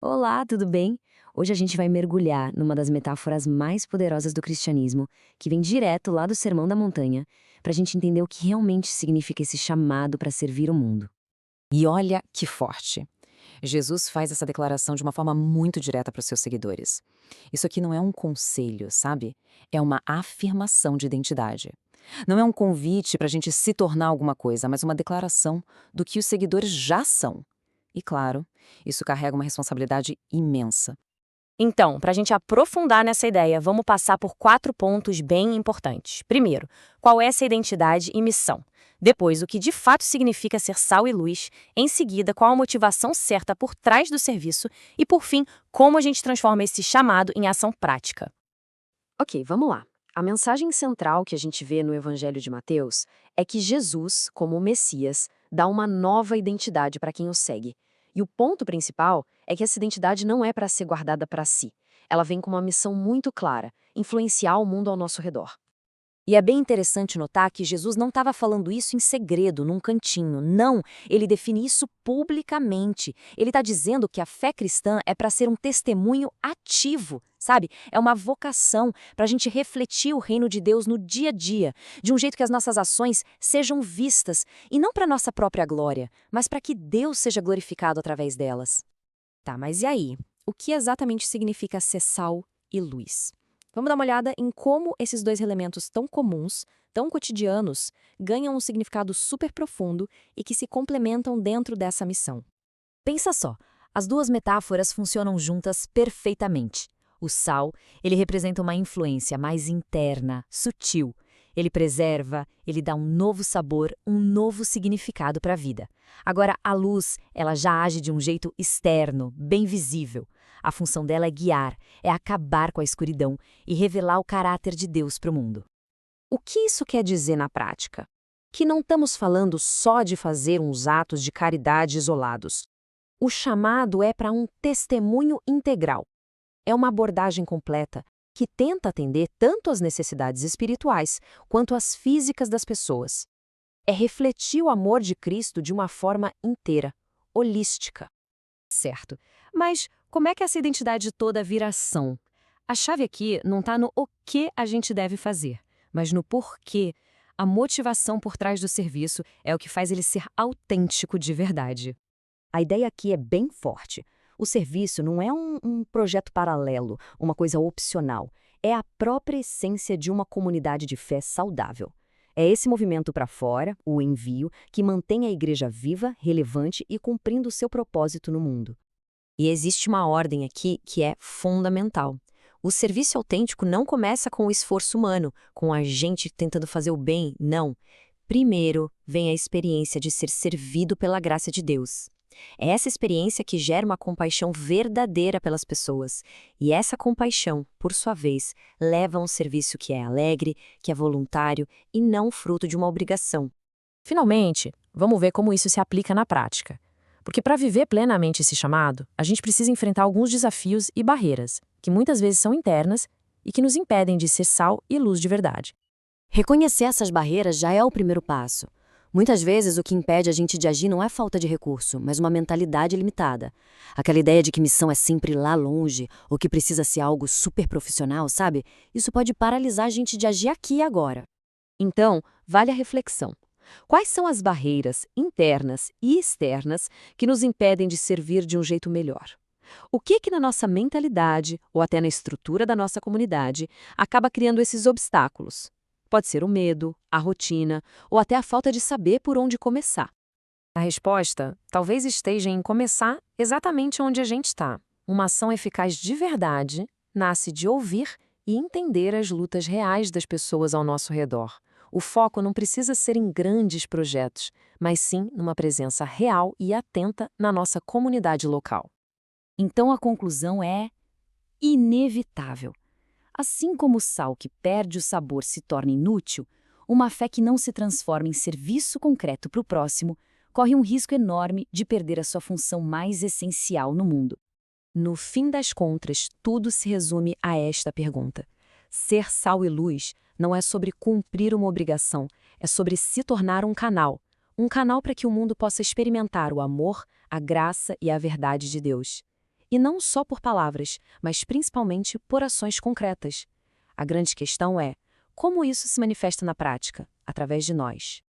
Olá, tudo bem? Hoje a gente vai mergulhar numa das metáforas mais poderosas do cristianismo, que vem direto lá do Sermão da Montanha, para a gente entender o que realmente significa esse chamado para servir o mundo. E olha que forte. Jesus faz essa declaração de uma forma muito direta para os seus seguidores. Isso aqui não é um conselho, sabe? É uma afirmação de identidade. Não é um convite para a gente se tornar alguma coisa, mas uma declaração do que os seguidores já são. E claro, isso carrega uma responsabilidade imensa. Então, para a gente aprofundar nessa ideia, vamos passar por 4 pontos bem importantes. Primeiro, qual é essa identidade e missão? Depois, o que de fato significa ser sal e luz. Em seguida, qual a motivação certa por trás do serviço. E, por fim, como a gente transforma esse chamado em ação prática. Ok, vamos lá. A mensagem central que a gente vê no Evangelho de Mateus é que Jesus, como o Messias, dá uma nova identidade para quem o segue. E o ponto principal é que essa identidade não é para ser guardada para si. Ela vem com uma missão muito clara: influenciar o mundo ao nosso redor. E é bem interessante notar que Jesus não estava falando isso em segredo, num cantinho. Não, ele define isso publicamente. Ele está dizendo que a fé cristã é para ser um testemunho ativo, sabe? É uma vocação para a gente refletir o reino de Deus no dia a dia, de um jeito que as nossas ações sejam vistas, e não para nossa própria glória, mas para que Deus seja glorificado através delas. Tá, mas e aí? O que exatamente significa ser sal e luz? Vamos dar uma olhada em como esses dois elementos tão comuns, tão cotidianos, ganham um significado super profundo e que se complementam dentro dessa missão. Pensa só, as duas metáforas funcionam juntas perfeitamente. O sal, ele representa uma influência mais interna, sutil. Ele preserva, ele dá um novo sabor, um novo significado para a vida. Agora, a luz, ela já age de um jeito externo, bem visível. A função dela é guiar, é acabar com a escuridão e revelar o caráter de Deus para o mundo. O que isso quer dizer na prática? Que não estamos falando só de fazer uns atos de caridade isolados. O chamado é para um testemunho integral. É uma abordagem completa que tenta atender tanto às necessidades espirituais quanto às físicas das pessoas. É refletir o amor de Cristo de uma forma inteira, holística. Certo. Mas como é que essa identidade toda vira ação? A chave aqui não está no o que a gente deve fazer, mas no porquê. A motivação por trás do serviço é o que faz ele ser autêntico de verdade. A ideia aqui é bem forte. O serviço não é um projeto paralelo, uma coisa opcional. É a própria essência de uma comunidade de fé saudável. É esse movimento para fora, o envio, que mantém a igreja viva, relevante e cumprindo o seu propósito no mundo. E existe uma ordem aqui que é fundamental. O serviço autêntico não começa com o esforço humano, com a gente tentando fazer o bem, não. Primeiro vem a experiência de ser servido pela graça de Deus. É essa experiência que gera uma compaixão verdadeira pelas pessoas. E essa compaixão, por sua vez, leva a um serviço que é alegre, que é voluntário e não fruto de uma obrigação. Finalmente, vamos ver como isso se aplica na prática. Porque para viver plenamente esse chamado, a gente precisa enfrentar alguns desafios e barreiras, que muitas vezes são internas e que nos impedem de ser sal e luz de verdade. Reconhecer essas barreiras já é o primeiro passo. Muitas vezes o que impede a gente de agir não é falta de recurso, mas uma mentalidade limitada. Aquela ideia de que missão é sempre lá longe, ou que precisa ser algo super profissional, sabe? Isso pode paralisar a gente de agir aqui e agora. Então, vale a reflexão. Quais são as barreiras internas e externas que nos impedem de servir de um jeito melhor? O que na nossa mentalidade, ou até na estrutura da nossa comunidade, acaba criando esses obstáculos? Pode ser o medo, a rotina ou até a falta de saber por onde começar. A resposta talvez esteja em começar exatamente onde a gente está. Uma ação eficaz de verdade nasce de ouvir e entender as lutas reais das pessoas ao nosso redor. O foco não precisa ser em grandes projetos, mas sim numa presença real e atenta na nossa comunidade local. Então a conclusão é inevitável. Assim como o sal que perde o sabor se torna inútil, uma fé que não se transforma em serviço concreto para o próximo corre um risco enorme de perder a sua função mais essencial no mundo. No fim das contas, tudo se resume a esta pergunta. Ser sal e luz não é sobre cumprir uma obrigação, é sobre se tornar um canal. Um canal para que o mundo possa experimentar o amor, a graça e a verdade de Deus. E não só por palavras, mas principalmente por ações concretas. A grande questão é, como isso se manifesta na prática, através de nós?